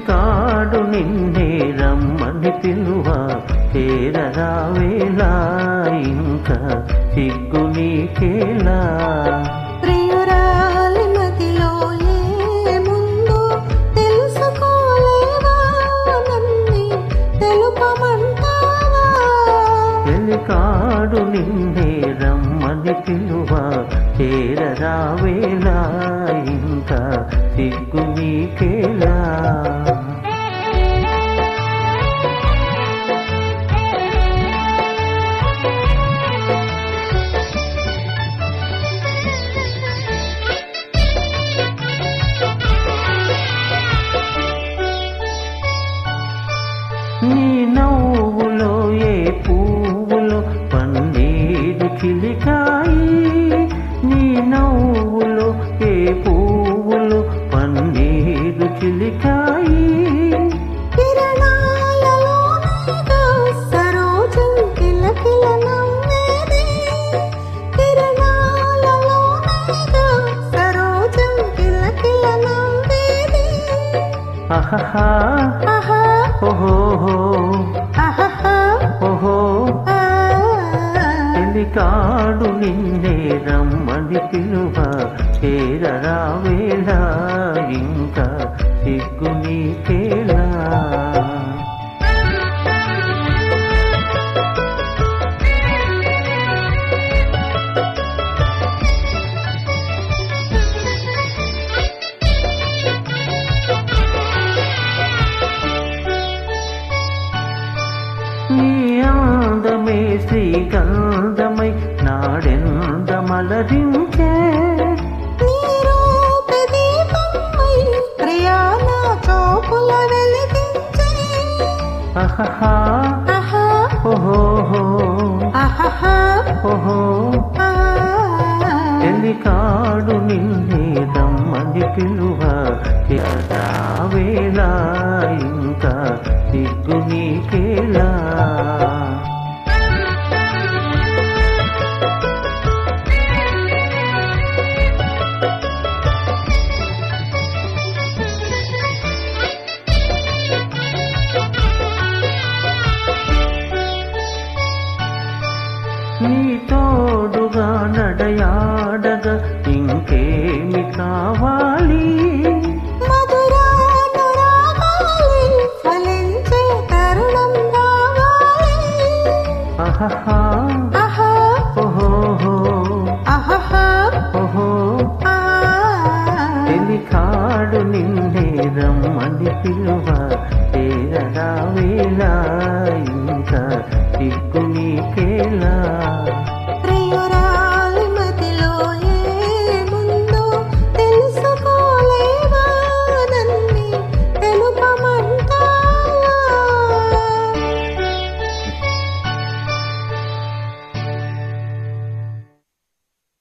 చెలికాడు నిన్నే రమ్మని పిలువ చేరరావేలా ఇంకా సిగ్గు నీకేలా ప్రియురాలి మదిలో ఏముందో తెలుసుకోలేవా నన్ను తెలుపమంటావా చెలికాడు నిన్నే రమ్మని పిలువ చేరరావేలా ఇంకా సిగ్గు నీకేలా నీ నవ్వులో ఏ పువ్వులో పన్నీరు చిలికాయి నీ నవ్వులో ఏ పువ్వులో పన్నీరు చిలికాయి కిరణాలలోనేగా సరోజం కిలకిల నవ్వేది కిరణాలలోనేగా సరోజం కిలకిల నవ్వేది ఆహా ఆహా ఓహో ఆహా ఓహో చెలికాడు నిన్నే రమ్మని పిలువ చేరరావేలా ఇంకా సిగ్గు నీకేలా నీ అందమే శ్రీగంధమై నాడెందమలరించే నీ రూపే దీపమై ప్రియా నా చూపుల వెలిగించే ఆహా ఆహా ఓహో ఆహా ఓహో ఆ చెలికాడు నిన్నే రమ్మని పిలువ చేరరావేలా ఇంకా సిగ్గు నీకేలా నీ తోడుగా నడయాడగా ఇంకేమి కావాలి మధురానురాగాలి ఫలించే తరుణం రావాలి ఆహా ఆహా ఓహో ఆహా ఓహో ఆ చెలికాడు నిన్నే రమ్మని పిలువ చేరరావేలా ఇంకా సిగ్గు నీకేలా